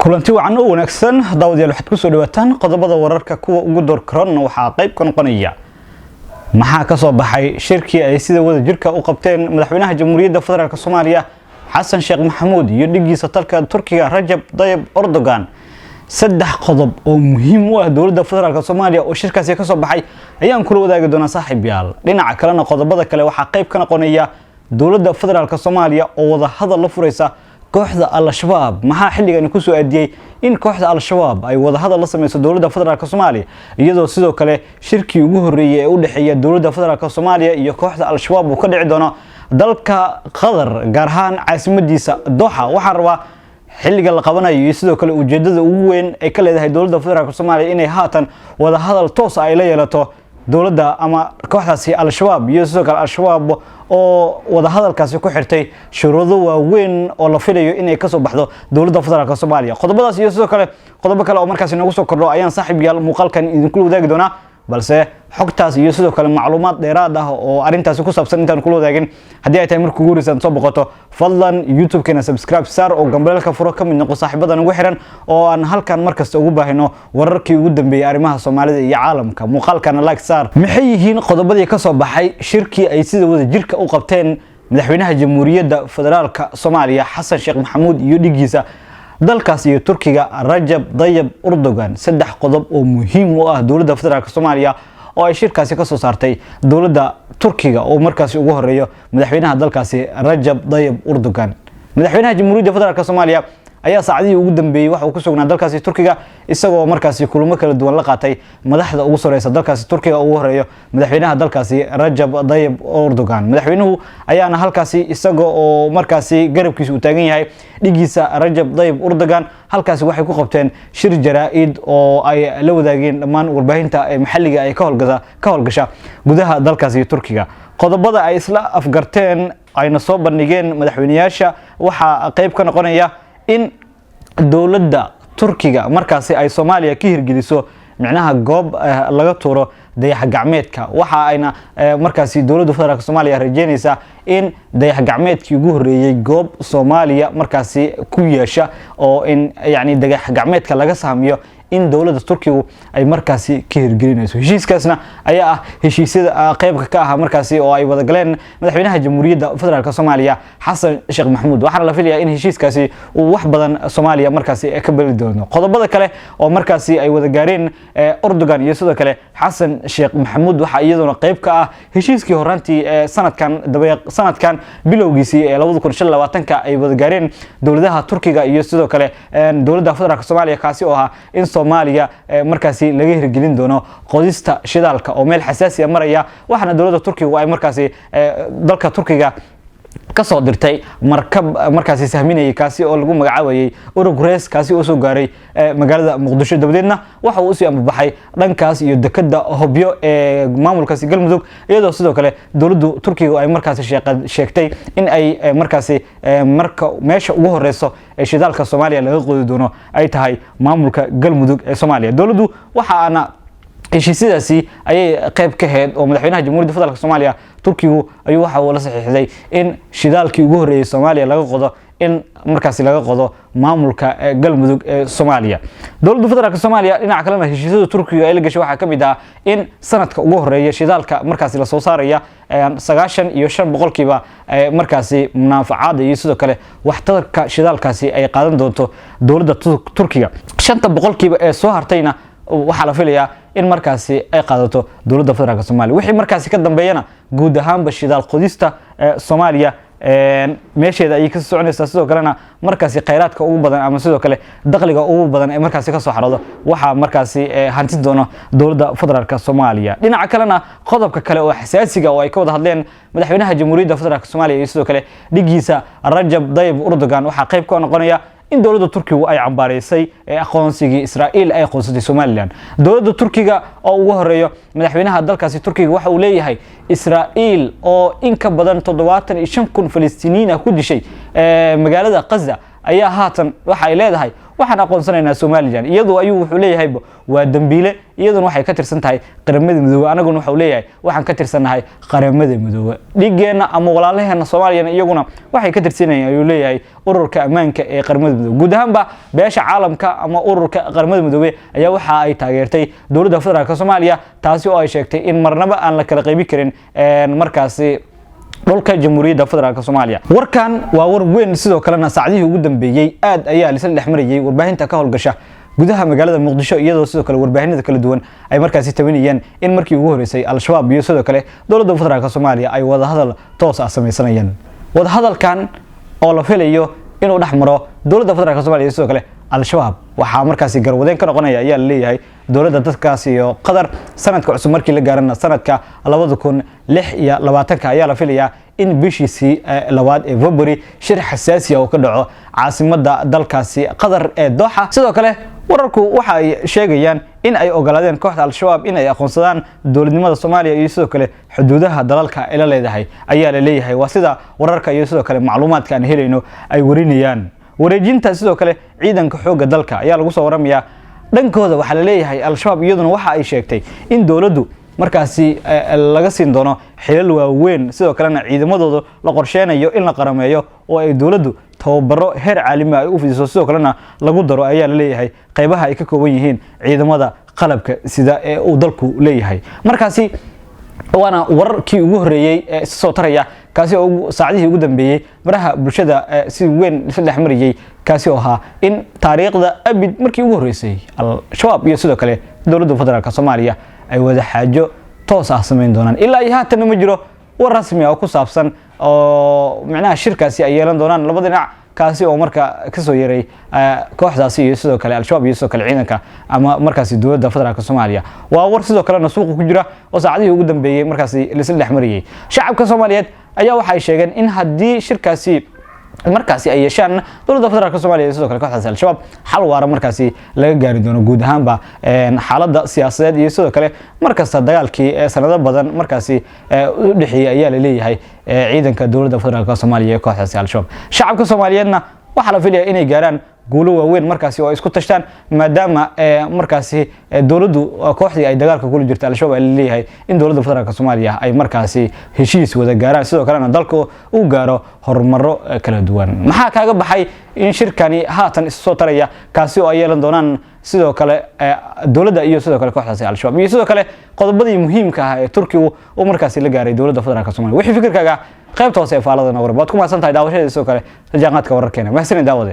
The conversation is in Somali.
kulanti wacan oo wanaagsan daawadayaal waxaad ku soo dhawaataan qodobada wararka kuwa ugu door karoon waxa qayb ka noqonaya maxaa ka soo baxay shirkii ay sida wada jirka u qabteen madaxweynaha jamhuuriyadda federaalka Soomaaliya Xasan Sheekh Maxamuud iyo dhigiisa dalka Turkiga Rajab Tayyip Erdogan saddex qodob oo muhiim u ah dawladda federaalka Soomaaliya oo shirkaasi ka soo baxay ayaan kula wadaagi doonaa saaxiibayaal dhinaca kalena qodobada kale waxa qayb ka noqonaya dawladda federaalka Soomaaliya oo wada hadal la furaysa kooxda Al-Shabaab maxaa xilligan ku soo aadiyay in kooxda Al-Shabaab ay wada hadal la sameeyso dawladda federaalka Soomaaliya iyadoo sidoo kale shirkii ugu horeeyay ee u dhaxeeya dawladda federaalka Soomaaliya iyo kooxda Al-Shabaab uu ka dhici doono dalka Qatar gaar ahaan caasimadiisa Doha waxaan rabaa xilliga la qabanayo iyo sidoo kale ujeedada ugu weyn ay ka leedahay dawladda federaalka Soomaaliya inay haatan wada hadal toos ay la yeelato dawladda ama kooxdaasi Al-Shabaab iyo sidoo kale Al-Shabaab oo wada hadalkaasi ku xirtay shuruudo waaweyn oo la filayo inay ka soo baxdo dawladda federaalka Soomaaliya qodobadaas iyo sidoo kale qodobo kale oo markaas inagu soo kordho ayaan saaxiibayaal muuqaalkan idinku wadaagi doonaa balse xogtaas iyo sidoo kale macluumaad dheeraad ah oo arintaasi ku saabsan intaan kula wadaagin hadii ay tahay markii ugu horeysan soo boqoto fadlan YouTube-keena subscribe saar oo gambalka furo ka mid noqo saaxiibadan ugu xiran oo aan halkan markasta ugu baahino wararkii ugu dambeeyay arrimaha Soomaalida iyo caalamka muuqaalkana like saar maxay yihiin qodobadii ka soo baxay shirkii ay sida wada jirka u qabteen madaxweynaha jamhuuriyadda federaalka Soomaaliya Xasan Sheekh Maxamuud iyo dhigiisa dalkaas iyo Turkiga Rajab Tayyip Erdogan saddex qodob oo muhiim u ah dawladda federaalka Soomaaliya oo ay shirkaasi ka soo saartay dawladda Turkiga oo markaas ugu horeeyo madaxweynaha dalkaasi Rajab Tayyip Erdogan madaxweynaha jamhuuriyadda federaalka Soomaaliya ayaa saacadii ugu dambeeyay waxa uu ku sugnaa dalkaasi Turkiga isagoo markaasi kulamo kala duwan la qaatay madaxda ugu sareysa dalkaasi Turkiga ugu horeeyo madaxweynaha dalkaasi Rajab Tayyip Erdogan madaxweynuhu ayaana halkaasi isagoo oo markaasi garabkiisa u taagan yahay dhigiisa Rajab Tayyip Erdogan halkaasi waxay ku qabteen shir jaraa'id oo ay la wadaageen dhammaan warbaahinta maxalliga ay ka howlgasha gudaha dalkaasi Turkiga qodobada ay isla afgarteen ayna soo bandhigeen madaxweynayaasha waxa qayb ka noqonaya in dawladda Turkiga markaasi ay Soomaaliya ka hirgeliso macnaha goob laga tuuro dayax gacmeedka waxa ayna markaasi dawladda federaalka Soomaaliya rajeynaysa in dayax gacmeedkii ugu horeeyay goob Soomaaliya markaasi ku yeesha oo in yaani dayax gacmeedka laga saamiyo in dawladda Turkiga ay markaasi ka hirgelinayso heshiiskaasna ayaa ah heshiisyada qaybka ka ah markaasi oo ay wada galeen madaxweynaha jamhuuriyadda federaalka Soomaaliya Xasan Sheekh Maxamuud waxaana la filayaa in heshiiskaasi uu wax badan Soomaaliya markaasi ka bari doono qodobada kale oo markaasi ay wada gaareen Erdogan iyo sidoo kale Xasan Sheekh Maxamuud waxa iyaduna qayb ka ah heshiiskii horaantii sanadkan bilowgiisii ee 2025 ay wada gaareen dawladaha Turkiga iyo sidoo kale dawladda federaalka Soomaaliya kaasi oo ah in Soomaaliya markaasi laga hirgelin doono qodista shidaalka oo meel xasaasi ah maraya waxaana dawladda Turkiga ay markaasi dalka Turkiga ka soo dirtay markab markaasi sahminayay kaasi oo lagu magacaabayay Urugres kaasi oo soo gaaray magaalada Muqdisho dabadeedna waxa uu sii ambaxay dhankaas iyo dekada Hobyo ee maamulkaasi Galmudug iyadoo sidoo kale dawladda Turkiga ay markaasi sheegtay in ay markaasi marka meesha ugu horeyso ee shidaalka Soomaaliya laga qodi doono ay tahay maamulka Galmudug ee Soomaaliya dawladdu waxa ana heshiisyadaasi ayay qayb ka heed oo madaxweynaha jamhuuriyadda federaalka Soomaaliya Turkiga ayuu waxa uu la saxiixday in shidaalkii ugu horeeyay Soomaaliya laga qodo in markaasi laga qodo maamulka Galmudug ee Soomaaliya dawladda federaalka Soomaaliya dhinaca kale heshiisyada Turkiga ay la gashay waxa kamid ah in sanadka ugu horeeya shidaalka markaasi la soo saaraya 95% markaasi munaafacaad iyo sidoo kale waxtarka shidaalkaasi ay qaadan doonto dawladda Turkiga 5% ee soo hartayna waxa la filayaa in markaasi ay qaadato dawladda federaalka Soomaaliya wixii markaasi ka dambeeyana guud ahaan shidaal qodista Soomaaliya meesheeda ay ka soconaysaa sidoo kalena markaasi kheyraadka ugu badan ama sidoo kale dakhliga ugu badan ee markaasi ka soo xaroodo waxa markaasi hanti doono dawladda federaalka Soomaaliya dhinaca kalena qodobka kale oo xasaasiga oo ay ka wada hadleen madaxweynaha jamhuuriyadda federaalka Soomaaliya iyo sidoo kale dhigiisa Rajab Tayyip Erdogan waxa qayb ka noqonaya in dawladda Turkiga ay cambaaraysay aqoonsigii Israa'iil ay aqoonsatay Somaliland dawladda Turkiga oo ugu horeeyo madaxweynaha dalkaasi Turkiga waxa uu leeyahay Israa'iil oo in ka badan 75,000 Falastiiniin ku dishay magaalada Gaza ayaa haatan waxa ay leedahay waxaan aqoonsanaynaa Somaliland iyadoo ayuu wuxuu leeyahay waa dambiile iyaduna waxay ka tirsan tahay qaramada midoobay anaguna wuxuu leeyahay waxaan ka tirsanahay qaramada midoobay dhigeena ama walaalaheena Soomaaliya iyaguna waxay ka tirsanayaan ayuu leeyahay ururka ammaanka ee qaramada midoobay guud ahaanba beesha caalamka ama ururka qaramada midoobay ayaa waxa ay taageertay dawladda federaalka Soomaaliya taasi oo ay sheegtay in marnaba aan la kala qaybi karin markaasi dhulka jamhuuriyadda federaalka Soomaaliya warkan waa war weyn sidoo kalena saacadihii ugu dambeeyay aad ayaa la dhexmarayay warbaahinta ka howlgasha gudaha magaalada Muqdisho iyadoo sidoo kale warbaahinada kala duwan ay markaasi tabanayeen in markii ugu horeysay al-shabaab iyo sidoo kale dawladda federaalka Soomaaliya ay wada hadal toos ah sameeysanayeen wada hadalkan oo la filayo inuu dhaxmaro dawladda federaalka Soomaaliya sidoo kale al-shabaab waxa markaasi garwadeen ka noqonaya ayaa la leeyahay dawladda dadkaasi iyo qadar sanadka cusub markii la gaarana sanadka 2026 ayaa la filayaa in bishiisii labaad ee February shir xasaasi ah oo ka dhaco caasimadda dalkaasi qadar ee Doha sidoo kale wararku waxa ay sheegayaan in ay ogolaadeen kooxda al-shabaab in ay aqoonsadaan dawladnimada Soomaaliya iyo sidoo kale xuduudaha dalalka ila leedahay ayaa la leeyahay waa sida wararka iyo sidoo kale macluumaadka aan helayno ay warinayaan wareejinta sidoo kale ciidanka xoogga dalka ayaa lagu soo waramayaa dhankooda waxa la leeyahay al-shabaab iyaduna waxa ay sheegtay in dawladdu markaasi laga siin doono xilal waaweyn sidoo kalena ciidamadooda la qorsheenayo in la qarameeyo oo ay dawladdu tababaro heer caalami ah u fidiso sidoo kalena lagu daro ayaa la leeyahay qaybaha ay ka kooban yihiin ciidamada qalabka sida ee uu dalku leeyahay markaasi waana wararkii ugu horeeyay ee soo taraya kaasi oo saacadihii ugu dambeeyay baraha bulshada si weyn saddex mariyay kaasi oo ahaa in taariikhda abid markii ugu horeysay al-shabaab iyo sidoo kale dawladda federaalka Soomaaliya ay wada xaajo toos ah sameyn doonaan ilaa iyo haatan ma jiro war rasmi ah oo ku saabsan oo macnaha shirkaasi ay yeelan doonaan labada dhinac kaasi oo marka ka soo yeeray kooxdaasi iyo sidoo kale al-shabaab iyo sidoo kale ciidanka ama markaasi dawladda federaalka Soomaaliya waa war sidoo kale suuqa ku jira oo saacadihii ugu dambeeyay markaasi la isla dhexmariyay shacabka Soomaaliyeed ayaa waxa ay sheegeen in haddii shirkaasi markaasi ay yeeshaan dawladda federaalka Soomaaliya sidoo kale kooxda al-shabaab xal waara markaasi laga gaari doono guud ahaanba xaaladda siyaasadeed iyo sidoo kale markasta dagaalkii sanado badan markaasi u dhaxeeyay ayaa la leeyahay ciidanka dawladda federaalka Soomaaliya ee kooxda al-shabaab shacabka Soomaaliyeedna waxa la filayaa inay gaaraan guulo waaweyn markaasi oo isku tashtaan maadaama markaasi dawladdu kooxdii ay dagaalka kula jirtay al-shabaab ay leeyahay in dawladda federaalka Soomaaliya ay markaasi heshiis wada gaaraan sidoo kalena dalku uu gaaro horumaro kala duwan maxaa kaaga baxay in shirkani haatan isoo taraya kaasi oo ay yeelan doonaan sidoo kale dawladda iyo sidoo kale kooxda al-shabaab iyo sidoo kale qodobadii muhiimka ah ee Turkigu oo markaasi la gaaray dawladda federaalka Soomaaliya wixii fikirkaaga qaybta hoose ee faaladana warbaad ku maasantahay daawashada sidoo kale jaanqaadka wararkeena mahadsanid daawade